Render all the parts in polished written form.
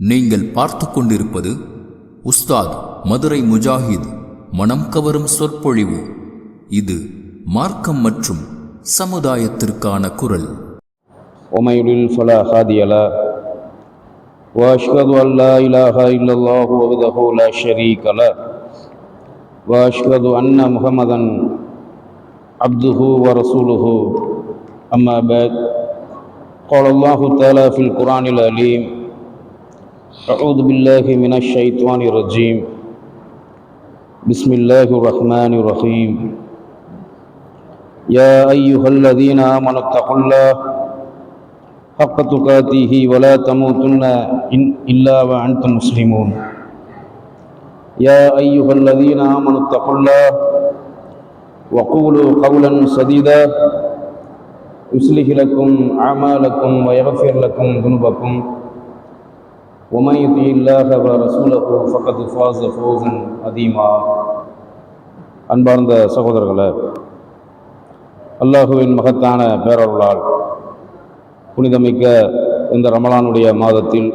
நீங்கள் பார்த்து கொண்டிருப்பது உஸ்தாத் மதுரை முஜாஹித் மனம் கவரும் சொற்பொழிவு. இது மார்க்கம் மற்றும் சமுதாயத்திற்கான குரல். ومن يضلل فلا هادي له واشهد ان لا اله الا الله وحده لا شريك له واشهد ان محمدا عبده ورسوله اما بعد قال الله تعالى في القران العليم أعوذ بالله من الشيطان الرجيم بسم الله الرحمن الرحيم يا أيها الذين آمنوا اتقوا الله حق تقاته ولا تموتن إلا وأنتم مسلمون يا أيها الذين آمنوا اتقوا الله وقولوا قولا سديدا يصلح لكم أعمالكم ويغفر لكم ذنوبكم ومن يطع الله ورسوله فقد فاز فوزا عظيما. அன்பார்ந்த சகோதரர்களே, அல்லாஹுவின் மகத்தான பேரருளால் புனிதமிக்க இந்த ரமலானுடைய மாதத்தில்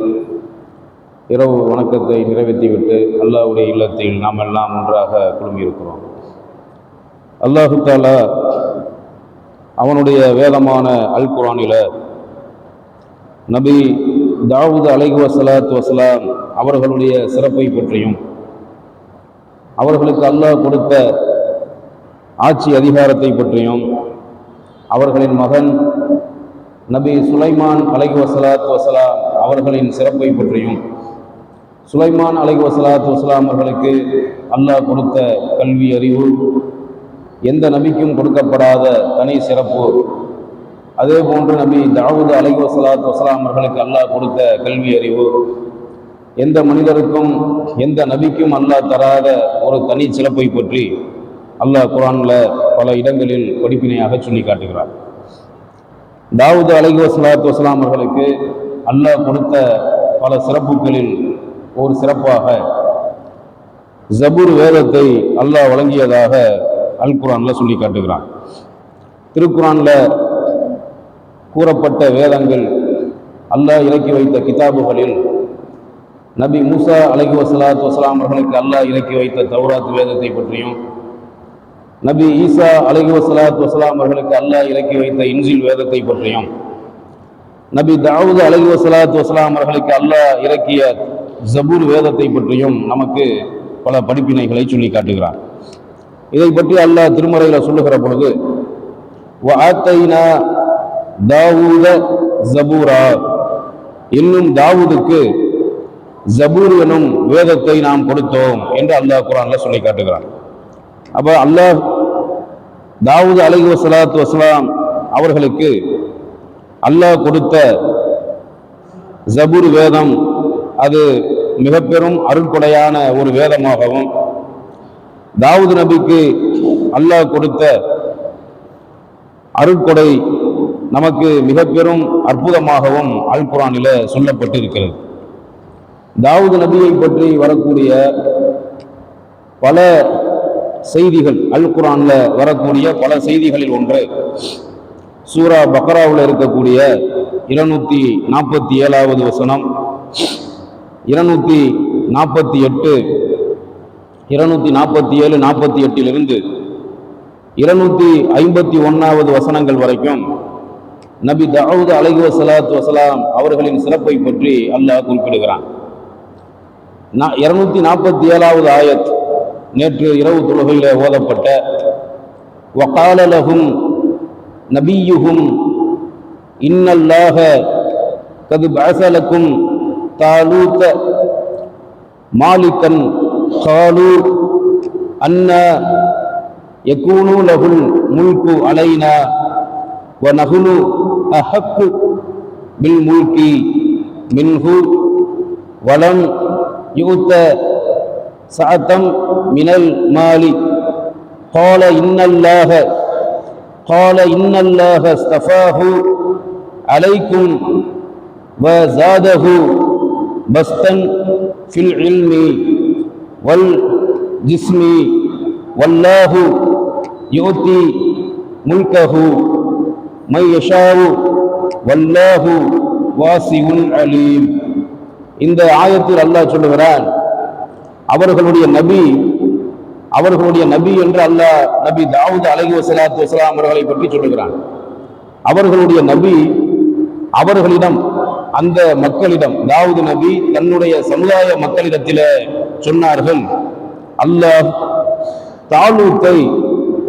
இரவு வணக்கத்தை நிறைவேற்றிவிட்டு அல்லாஹ்வுடைய இல்லத்தில் நாம் எல்லாம் ஒன்றாக குழுமியிருக்கிறோம். அல்லாஹு தஆலா அவனுடைய வேதமான அல் குர்ஆனில் நபி தாவூத் அலைஹி வஸலாத்து வஸலாம் அவர்களுடைய சிறப்பை பற்றியும் அவர்களுக்கு அல்லாஹ் கொடுத்த ஆட்சி அதிகாரத்தை பற்றியும் அவர்களின் மகன் நபி சுலைமான் அலைஹி வஸலாத்து வஸலாம் அவர்களின் சிறப்பை பற்றியும் சுலைமான் அலைஹி வஸலாத்து வஸலாம் அவர்களுக்கு அல்லாஹ் கொடுத்த கல்வி அறிவு எந்த நபிக்கும் கொடுக்கப்படாத தனி சிறப்பு, அதே போன்று நபி தாவூத் அலைஹி வஸலாத்து வஸலாம் அவர்களுக்கு அல்லாஹ் கொடுத்த கல்வி அறிவு எந்த மனிதருக்கும் எந்த நபிக்கும் அல்லாஹ் தராத ஒரு தனி சிறப்பை பற்றி அல்லாஹ் குர்ஆனில் பல இடங்களில் படிப்பினையாக சொல்லி காட்டுகிறார். தாவூத் அலைஹி வஸலாத்து வஸலாம் அவர்களுக்கு அல்லாஹ் கொடுத்த பல சிறப்புகளில் ஒரு சிறப்பாக ஜபூர் வேதத்தை அல்லாஹ் வழங்கியதாக அல் குர்ஆனில் சொல்லி காட்டுகிறான். திருக்குர்ஆனில் கூறப்பட்ட வேதங்கள் அல்லாஹ் இறக்கி வைத்த கிதாபுகளில் நபி மூசா அலைஹி வஸலாத்து வஸலாம் அவர்களுக்கு அல்லாஹ் இறக்கி வைத்த தௌராத் வேதத்தை பற்றியும் நபி ஈசா அலைஹி வஸலாத்து வஸலாம் அவர்களுக்கு அல்லாஹ் இறக்கி வைத்த இன்ஜீல் வேதத்தை பற்றியும் நபி தாவூத் அலைஹி வஸலாத்து வஸலாம் அவர்களுக்கு அல்லாஹ் இறக்கிய ஜபூர் வேதத்தை பற்றியும் நமக்கு பல படிப்பினைகளை சொல்லி காட்டுகிறார். இதை பற்றி அல்லாஹ் திருமறையில் சொல்லுகிற பொழுது வஆத்தைனா தாவூத ஜபூரா, இன்னும் தாவூதுக்கு ஜபூர் எனும் வேதத்தை நாம் கொடுத்தோம் என்று அல்லாஹ் குர்ஆனில் சொல்லி காட்டுகிறான். அப்போ அல்லாஹ் தாவூத் அலைஹி வஸலாத்து வஸலாம் அவர்களுக்கு அல்லாஹ் கொடுத்த ஜபூர் வேதம் அது மிக பெரும் அருட்கொடையான ஒரு வேதமாகவும், தாவூத் நபிக்கு அல்லாஹ் கொடுத்த அருட்கொடை நமக்கு மிக பெரும் அற்புதமாகவும் அல் குர்ஆனில் சொல்லப்பட்டு இருக்கிறது. தாவூத் நபியை பற்றி வரக்கூடிய பல செய்திகள் அல் குர்ஆனில் வரக்கூடிய பல செய்திகளில் ஒன்று சூரா பக்ராவில் இருக்கக்கூடிய 247வது வசனம், 248, 247, 48 251வது வசனங்கள் வரைக்கும் நபி தாவூத் அலைஹி வஸலாத்து வஸலாம் அவர்களின் சிறப்பை பற்றி அல்லாஹ் குறிப்பிடுகிறான். 247வது ஆயத் நேற்று இரவு தொழுகையில் ஓதப்பட்ட வகால லஹும் நபியுஹும் இன்னல்லாஹ கத் பஅஸ லக்கும் தாலூத மாலிகன் காலூ அன்னா யகூனு லஹுல் முல்கு அலைனா வ நஹ்னு அஹக்கு பில் முல்கி மின்ஹு வலம் யுத சஅதம் மினல் மாலி قال إن الله اصطفاه عليكم وزاده بسطا في العلم والجسم والله يؤتي ملكه من يشاء والله واسع عليم. இந்த ஆயத்தில் அல்லாஹ் சொல்லுகிறான், அவர்களுடைய நபி என்று அல்லாஹ் நபி தாவூத் அலைஹிஸ்ஸலாத்து வஸலாம் அவர்களை பற்றி சொல்லுகிறான். அவர்களுடைய நபி அவர்களிடம், அந்த மக்களிடம், தாவூத் நபி தன்னுடைய சமுதாய மக்களிடத்திலே சொன்னார்கள், அல்லாஹ் தாலூத்தை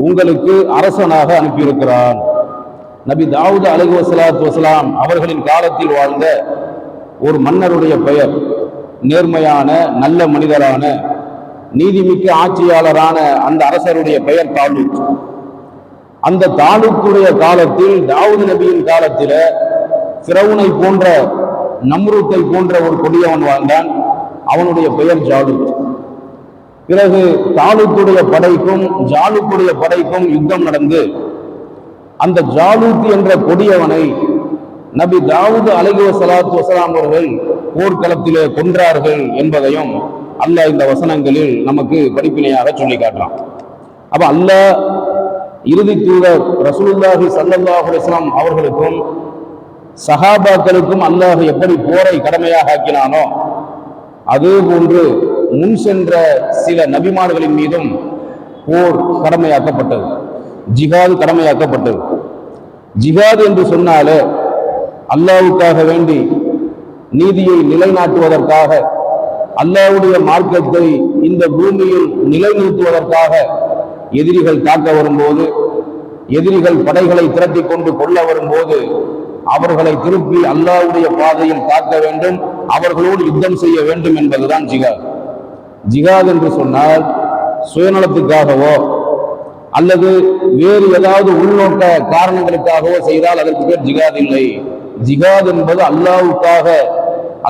உங்களுக்கு அரசனாக அனுப்பியிருக்கிறான். நபி தாவூத் அலைஹிஸ்ஸலாத்து வஸலாம் அவர்களின் காலத்தில் வாழ்ந்த ஒரு மன்னருடைய பெயர், நேர்மையான நல்ல மனிதரான நீதிமிக்க ஆட்சியாளரான அந்த அரசருடைய பெயர் தாலூத். அந்த தாலூத்துடைய காலத்தில், தாவூத் நபியின் காலத்தில ஃபிரௌனை போன்ற, நம்ரூத்தை போன்ற ஒரு கொடியவன் வாழ்ந்தான். அவனுடைய பெயர் ஜாலூத். பிறகு தாலூத்துடைய படைக்கும் ஜாலூத்துடைய படைக்கும் யுத்தம் நடந்து அந்த ஜாலூத் என்ற கொடியவனை நபி தாவூத் அலைஹிஸ்ஸலாத்து வஸலாம் அவர்கள் போர்க்களத்திலே கொன்றார்கள் என்பதையும் அல்லாஹ் இந்த வசனங்களில் நமக்கு படிப்பினையாக சொல்லி காட்டுறான். அப்ப அல்லாஹ் இறுதி தூதர் ரசூலுல்லாஹி ஸல்லல்லாஹு அலைஹி வஸல்லம் அவர்களுக்கும் சஹாபாக்களுக்கும் அல்லாஹ் எப்படி போரை கடமையாக ஆக்கினானோ, அதே போன்று முன் சென்ற சில நபிமார்களின் மீதும் போர் கடமையாக்கப்பட்டது, ஜிஹாது கடமையாக்கப்பட்டது. ஜிஹாது என்று சொன்னாலே அல்லாஹ்வுக்காக வேண்டி நீதியை நிலைநாட்டுவதற்காக, அல்லாஹ்வுடைய மார்க்கத்தை இந்த பூமியில் நிலைநிறுத்துவதற்காக எதிரிகள் தாக்க வரும்போது, எதிரிகள் படைகளை திரட்டி கொண்டு கொள்ள வரும்போது அவர்களை திருப்பி அல்லாஹ்வுடைய பாதையில் தாக்க வேண்டும், அவர்களோடு யுத்தம் செய்ய வேண்டும் என்பதுதான் ஜிஹாத். ஜிஹாத் என்று சொன்னால் சுயநலத்துக்காகவோ அல்லது வேறு ஏதாவது உள்நோக்க காரணங்களுக்காகவோ செய்தால் அதற்கு பேர் ஜிஹாத் இல்லை. ஜிஹாத் என்பது அல்லாஹ்வுக்காக,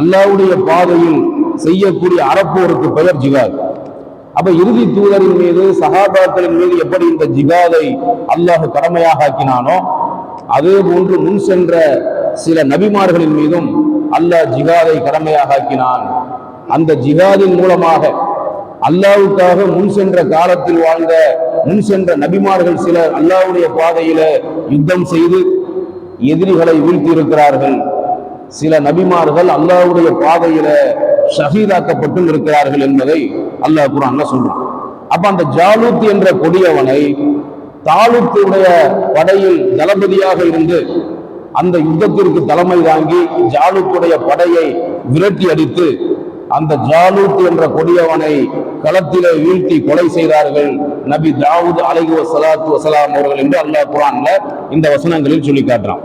அல்லாஹ்வுடைய பாதையில் செய்யக்கூடிய அறப்போருக்கு பெயர் ஜிஹாத். அப்ப இறுதி தூதரின் மீது, சஹாபாக்களின் மீது எப்படி இந்த ஜிஹாதை அல்லாஹ் கடமையாக ஆக்கினானோ, அதே போன்று முன் சென்ற சில நபிமார்களின் மீதும் அல்லாஹ் ஜிஹாதை கடமையாக ஆக்கினான். அந்த ஜிஹாதின் மூலமாக அல்லாஹ்வுக்காக முன் சென்ற காலத்தில் வாழ்ந்த முன் சென்ற நபிமார்கள் சிலர் அல்லாஹ்வுடைய பாதையில யுத்தம் செய்து எதிரிகளை வீழ்த்தி இருக்கிறார்கள். சில நபிமார்கள் அல்லாஹ்வுடைய பாதையில ஷஹீதாக்கப்பட்டும் இருக்கிறார்கள் என்பதை அல்லாஹ் குர்ஆன்ல சொல்றான். அப்ப அந்த ஜாலூத் என்ற கொடியவனை தாலூத்துடைய படையில் தளபதியாக இருந்து அந்த யுத்தத்திற்கு தலைமை தாங்கி ஜாலூத்துடைய படையை விரட்டி அடித்து அந்த ஜாலூத் என்ற கொடியவனை களத்திலே வீழ்த்தி கொலை செய்தார்கள் நபி தாவூத் அலைஹிஸ்ஸலாத்து வஸலாம் அவர்கள் என்று அல்லாஹ் குர்ஆன்ல இந்த வசனங்களில் சொல்லி காட்டுறான்.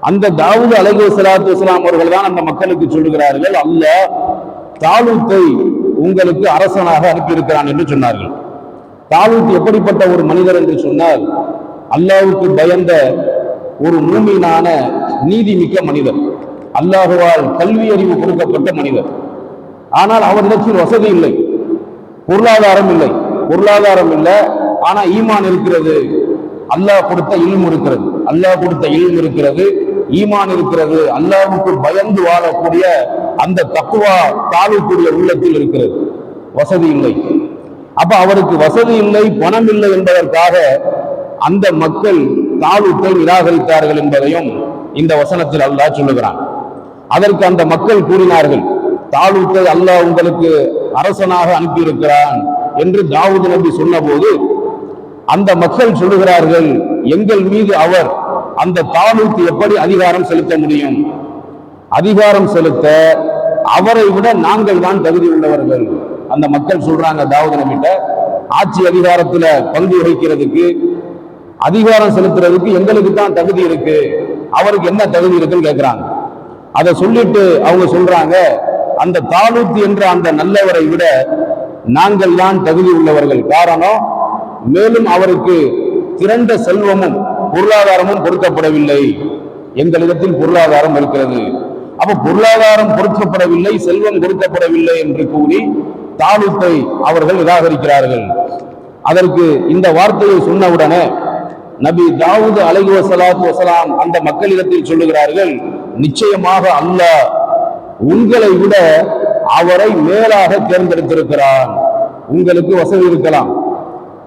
அந்த தாவூத் அலைஹிஸ்ஸலாத்து வஸலாம் அவர்கள் தான் அந்த மக்களுக்கு சொல்லுகிறார்கள், அல்லாஹ் தாலூத்தை உங்களுக்கு அரசனாக அனுப்பியிருக்கிறான் என்று சொன்னார்கள். தாலூத் எப்படிப்பட்ட ஒரு மனிதர் என்று சொன்னால், அல்லாஹ்வுக்கு பயந்த ஒரு மூமினான நீதிமிக்க மனிதர், அல்லாஹுவால் கல்வி அறிவு கொடுக்கப்பட்ட மனிதர். ஆனால் அவரிடத்தில் வசதி இல்லை, பொருளாதாரம் இல்லை. ஆனா ஈமான் இருக்கிறது, அல்லாஹ் கொடுத்த இல்ம் இருக்கிறது, ஈமான் இருக்கிறது, அல்லாஹ்வுக்கு பயந்து வாழக்கூடிய அந்த தக்வா தாலூத்துடைய உள்ளத்தில் இருக்கிறது. வசதி இல்லை. அப்ப அவருக்கு வசதி இல்லை, பணம் இல்லை என்பதற்காக அந்த மக்கள் தாலூத்தை நிராகரித்தார்கள் என்பதையும் இந்த வசனத்தில் அல்லாஹ் சொல்லுகிறான். அதற்கு அந்த மக்கள் கூறினார்கள், தாலூத்தை அல்லாஹ் உங்களுக்கு அரசனாக அனுப்பியிருக்கிறான் என்று தாவூத் நபி சொன்னபோது அந்த மக்கள் சொல்லுகிறார்கள், எங்கள் மீது அவர் அந்த தாலூத் எப்படி அதிகாரம் செலுத்த முடியும்? அதிகாரம் செலுத்த அவரை விட நாங்கள் தான் தகுதி உள்ளவர்கள். அந்த மக்கள் சொல்றாங்க தாவூத் நபிட்ட, ஆட்சி அதிகாரத்துல பங்கு வகிக்கிறதுக்கு, அதிகாரம் செலுத்துறதுக்கு எங்களுக்கு தான் தகுதி இருக்கு, அவருக்கு என்ன தகுதி இருக்குன்னு கேட்கிறாங்க. அதை சொல்லிட்டு அவங்க சொல்றாங்க, அந்த தாலூத் என்ற அந்த நல்லவரை விட நாங்கள் தான் தகுதி உள்ளவர்கள். காரணம், மேலும் அவருக்கு திரண்ட செல்வமும் பொருளாதாரமும் கொடுக்கப்படவில்லை, எங்களிடத்தில் பொருளாதாரம் இருக்கிறது. அப்ப பொருளாதாரம் கொடுக்கப்படவில்லை, செல்வம் கொடுக்கப்படவில்லை என்று கூறி தாலூத்தை அவர்கள் நிராகரிக்கிறார்கள். அதற்கு இந்த வார்த்தையை சொன்னவுடனே நபி தாவூத் அலைஹிஸ்ஸலாத்து வஸலாம் அந்த மக்களிடத்தில் சொல்லுகிறார்கள், நிச்சயமாக அல்லாஹ் உங்களை விட அவரை மேலாக தேர்ந்தெடுத்திருக்கிறான். உங்களுக்கு வசதி இருக்கலாம்,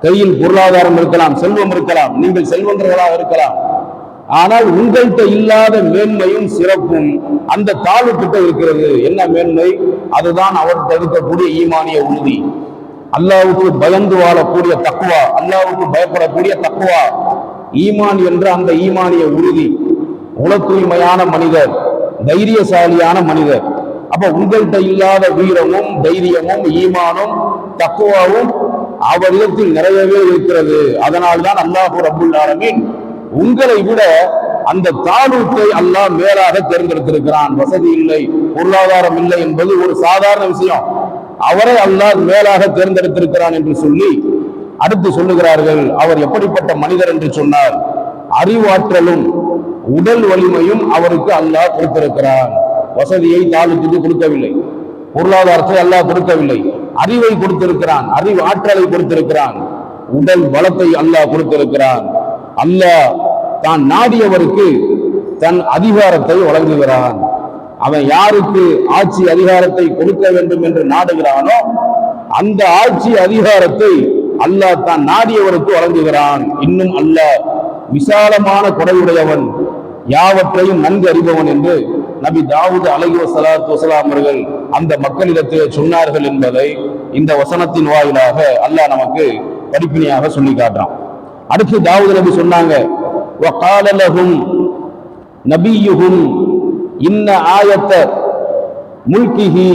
கையில் பொருளாதாரம் இருக்கலாம், செல்வம் இருக்கலாம், நீங்கள் செல்வந்தர்களாக இருக்கலாம். ஆனால் உங்கள்கிட்ட இல்லாத மேன்மையும் சிறப்பும் அந்த தாலுக்கிட்ட இருக்கிறது. என்ன மேன்மை? அதுதான் அவர்கிட்ட இருக்கக்கூடிய ஈமானிய உறுதி, அல்லாஹ்வுக்கு பயந்து வாழக்கூடிய தக்வா, அல்லாஹ்வுக்கு பயப்படக்கூடிய தக்வா, ஈமான் என்ற அந்த ஈமானிய உறுதி. உள தூய்மையான மனிதர், தைரியசாலியான மனிதர். அப்ப உங்கள்கிட்ட இல்லாத வீரமும் தைரியமும் ஈமானும் தக்வாவும் அவரிடத்தில் நிறையவே இருக்கிறது. அதனால்தான் அல்லாஹ் ரப்புல் ஆலமீன் உங்களை விட அந்த தாலூத்தை அல்லாஹ் மேலாக தேர்ந்தெடுத்திருக்கிறான். வசதி இல்லை, பொருளாதாரம் இல்லை என்பது ஒரு சாதாரண விஷயம். அவரை அல்லாஹ் மேலாக தேர்ந்தெடுத்திருக்கிறான் என்று சொல்லி அடுத்து சொல்லுகிறார்கள். அவர் எப்படிப்பட்ட மனிதர் என்று சொன்னார், அறிவாற்றலும் உடல் வலிமையும் அவருக்கு அல்லாஹ் கொடுத்திருக்கிறான். வசதியை தாலூத்துக்கு கொடுக்கவில்லை, பொருளாதாரத்தை அல்லாஹ் கொடுக்கவில்லை, அறிவை கொடுத்திருக்கிறான், அறிவு ஆற்றலை கொடுத்திருக்கிறான், உடல் பலத்தை அல்லாஹ் கொடுத்திருக்கிறான். அல்லாஹ் தான் நாடியவருக்கு தன் அதிகாரத்தை வழங்குகிறான். அவன் யாருக்கு ஆட்சி அதிகாரத்தை கொடுக்க வேண்டும் என்று நாடுகிறானோ அந்த ஆட்சி அதிகாரத்தை அல்லாஹ் தான் நாடியவருக்கு வழங்குகிறான். இன்னும் அல்லாஹ் விசாலமான கொடையுடையவன், யாவற்றையும் நன்கு அறிபவன் என்று நபி தாவூத் அலைஹிஸ்ஸலாத்து வஸலாம் அவர்கள் அந்த மக்களிடத்திலே சொன்னார்கள் என்பதை இந்த வசனத்தின் வாயிலாக அல்லாஹ் நமக்கு படிப்பினையாக சொல்லி காட்டுறான். அடுத்து தாவூத் நபி சொன்னாங்க, வகால லஹும் நபியுஹும் இன்ன ஆயத்த முல்கிஹி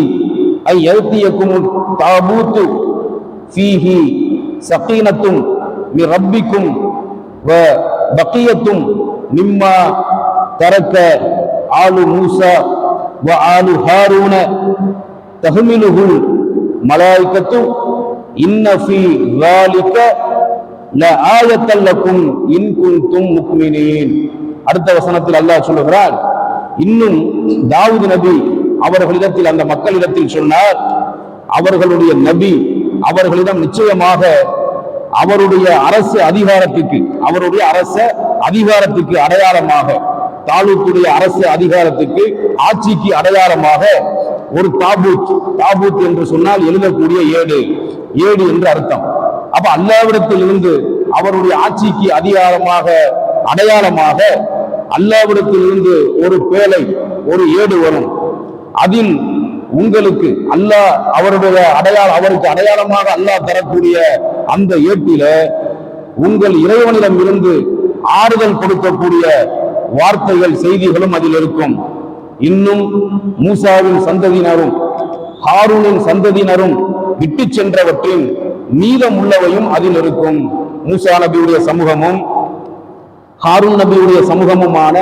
ஐ யத்தியக்கும் தாபூத்து ஃபீஹி சகீனத்தும் மின் ரப்பிக்கும் வ பகியத்தும் மிம்மா தரக்க ஆலு மூசா வ ஆலு ஹாரூன தஹ்மிலுஹுல் மலாயிகத்து இன்ன ஃபீ ذلك லஆயத்தல் லக்கும் இன் குன்தும் முஃமினீன். அடுத்த வசனத்தில் அல்லாஹ் சொல்லுகிறான், இன்னும் தாவூத் நபி அவர்களிடத்தில் அந்த மக்களிடத்தில் சொன்னார், அவர்களுடைய நபி அவர்களிடம் நிச்சயமாக அவருடைய அரசு அதிகாரத்துக்கு, அவருடைய அரச அதிகாரத்துக்கு அடையாளமாக, தாலூத்துடைய அரசு அதிகாரத்துக்கு ஆட்சிக்கு அடையாளமாக ஒரு தாபூத், தாபூத் என்று சொன்னால் எழுதக்கூடிய ஏடு, ஏடு என்று அர்த்தம். அப்ப அல்லாஹ்விடத்தில் இருந்து அவருடைய ஆட்சிக்கு அதிகாரமாக அடையாளமாக அல்லாஹ்விடத்தில் இருந்து ஒரு பேழை, ஒரு ஏடு வரும். அதில் உங்களுக்கு அல்லாஹ் அவருடைய அவருக்கு அடையாளமாக அல்லாஹ் தரக்கூடிய அந்த ஏட்டில உங்கள் இறைவனிடம் இருந்து ஆறுதல் கொடுக்கக்கூடிய வார்த்தைகள், செய்திகளும் அதில் இருக்கும். இன்னும் மூசாவின் சந்ததியினரும் ஹாரூனின் சந்ததியினரும் விட்டு சென்றவற்றின் மீதம் உள்ளவையும் அதில் இருக்கும். மூசா நபியுடைய சமூகமும் ஹாரூன் நபியுடைய சமூகமுமான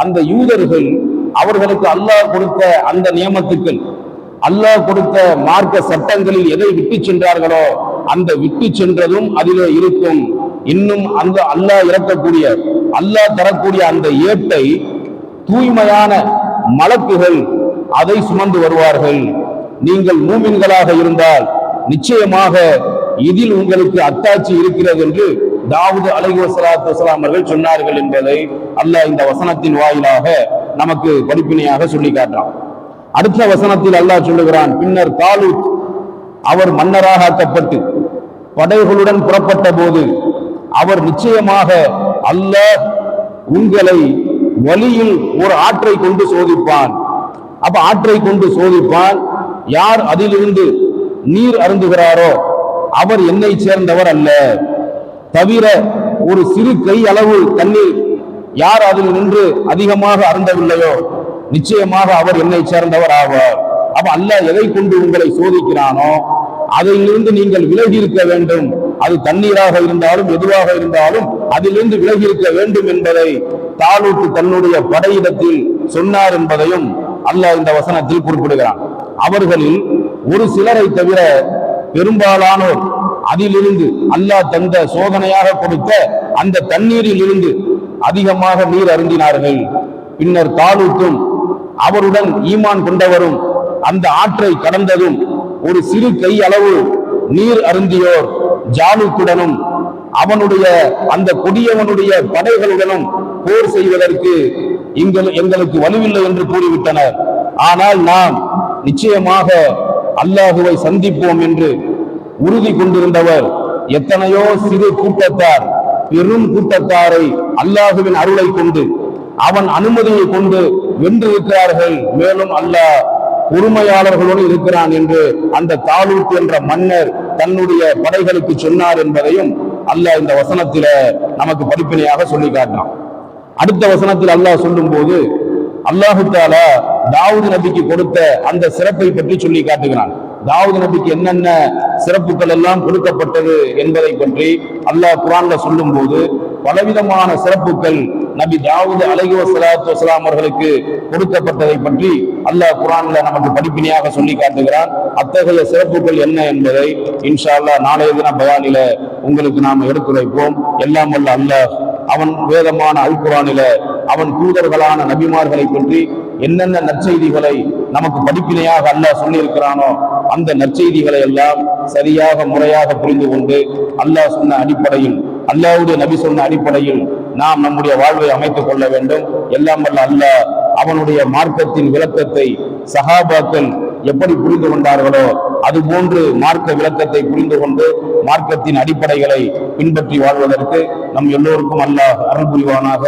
அந்த யூதர்கள் அவர்களுக்கு அல்லாஹ் கொடுத்த அந்த நியமத்துக்கள், அல்லாஹ் கொடுத்த மார்க்க சட்டங்களில் எதை விட்டு சென்றார்களோ அந்த விட்டு சென்றதும் அதிலே இருக்கும். இன்னும் அந்த அல்லாஹ் இறக்கக்கூடிய, அல்லாஹ் தரக்கூடிய அந்த ஏட்டை தூய்மையான மலக்குகள் அதை சுமந்து வருவார்கள். நீங்கள் மூமின்களாக இருந்தால் நிச்சயமாக இதில் உங்களுக்கு அத்தாட்சி இருக்கிறது என்று தாவூத் அலைஹிஸ்ஸலாத்து வஸலாம் அவர்கள் சொன்னார்கள் என்பதை அல்லாஹ் இந்த வசனத்தின் வாயிலாக நமக்கு படிப்பினையாக சொல்லி காட்டுறான். அடுத்த வசனத்தில் அல்லாஹ் சொல்லுகிறான், பின்னர் தாலூத் அவர் மன்னராக ஆக்கப்பட்டு படைகளுடன் புறப்பட்ட போது அவர் நிச்சயமாக அல்லாஹ் உங்களை வழியில் ஒரு ஆற்றை கொண்டு சோதிப்பான். அப்ப ஆற்றை கொண்டு சோதிப்பான். யார் அதிலிருந்து நீர் அருந்துகிறாரோ அவர் என்னை சேர்ந்தவர் அல்ல, தவிர ஒரு சிறு கை அளவு தண்ணீர் யார் அதில் நின்று அதிகமாக அருந்தவில்லையோ நிச்சயமாக அவர் என்னை சேர்ந்தவர் ஆவார். அப்ப அல்லாஹ் எதை கொண்டு உங்களை சோதிக்கிறானோ அதிலிருந்து நீங்கள் விலகி இருக்க வேண்டும். அது தண்ணீராக இருந்தாலும் எதுவாக இருந்தாலும் அதிலிருந்து விலகி இருக்க வேண்டும் என்பதை தாலூத் தன்னுடைய படையிடத்தில் சொன்னார் என்பதையும் அல்லாஹ் இந்த வசனத்தில் குறிப்பிடுகிறான். அவர்களில் ஒரு சிலரை தவிர பெரும்பாலானோர் அதிலிருந்து அல்லாஹ் தந்த சோதனையாக கொடுத்த அந்த தண்ணீரில் இருந்து அதிகமாக நீர் அருந்தினார்கள். பின்னர் தாலூத்தும் அவருடன் ஈமான் கொண்டவரும் அந்த ஆற்றை கடந்ததும் ஒரு சிறு கை அளவு நீர் அருந்தியோர் ஜாலூத்துடனும் அவனுடைய அந்த கொடியவனுடைய படைகளுடனும் போர் செய்வதற்கு எங்களுக்கு வலுவில்லை என்று கூறிவிட்டனர். ஆனால் நாம் நிச்சயமாக அல்லாஹுவை சந்திப்போம் என்று உறுதி கொண்டிருந்தவர் எத்தனையோ சிறு கூட்டத்தார் பெரும் கூட்டத்தாரை அல்லாஹுவின் அருளை கொண்டு அவன் அனுமதியை கொண்டு வென்றிருக்கிறார்கள். மேலும் அல்லாஹ் பொறுமையாளர்களோடு இருக்கிறான் என்று அந்த தாலூத் என்ற மன்னர் தன்னுடைய படைகளுக்கு சொன்னார் என்பதையும் அல்லாஹ் இந்த வசனத்தில நமக்கு படிப்பினையாக சொல்லி காட்டினான். அடுத்த வசனத்தில் அல்லாஹ் சொல்லும் போது அல்லாஹு தஆலா தாவூது நபிக்கு கொடுத்த அந்த சிறப்பை பற்றி சொல்லி காட்டுகிறான். தாவூது நபிக்கு என்னென்ன சிறப்புகள் எல்லாம் கொடுக்கப்பட்டது என்பதை பற்றி அல்லாஹ் குர்ஆன்ல சொல்லும் போது பலவிதமான சிறப்புகள் நபி தாவூது அலைஹி வஸலாத்து வஸலாம் அவர்களுக்கு கொடுக்கப்பட்டதை பற்றி அல்லாஹ் குர்ஆன்ல நமக்கு படிப்பினையாக சொல்லி காட்டுகிறான். அத்தகைய சிறப்புகள் என்ன என்பதை இன்ஷா அல்லாஹ் நாளைய தின பயானில உங்களுக்கு நாம் எடுத்துரைப்போம். எல்லாம் வல்ல அல்லாஹ் அவன் வேதமான அல் குர்ஆனில அவன் தூதர்களான நபிமார்களை பற்றி என்னென்ன நற்செய்திகளை நமக்கு படிப்பினையாக அல்லாஹ் சொல்லி இருக்கிறானோ அந்த நற்செய்திகளை எல்லாம் சரியாக முறையாக புரிந்து கொண்டு அல்லாஹ் சொன்ன அடிப்படையில் அல்லாஹ்வுடைய நபி சொன்ன அடிப்படையில் நாம் நம்முடைய வாழ்வை அமைத்துக் கொள்ள வேண்டும். எல்லாம் வல்ல அல்லாஹ் அவனுடைய மார்க்கத்தின் விளக்கத்தை சஹாபாக்கள் எப்படி புரிந்து கொண்டார்களோ அதுபோன்று மார்க்க விளக்கத்தை புரிந்து கொண்டு மார்க்கத்தின் அடிப்படைகளை பின்பற்றி வாழ்வதற்கு நம் எல்லோருக்கும் அல்லாஹ் அருள் புரிவானாக.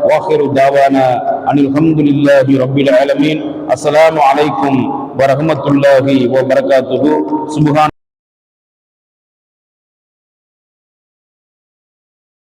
வாஹிரு தாவானா அனில் ஹம்துலில்லாஹி ரப்பில் ஆலமீன். அஸ்ஸலாமு அலைக்கும் வரஹ்மத்துல்லாஹி வபரகாத்துஹு. சுப்ஹான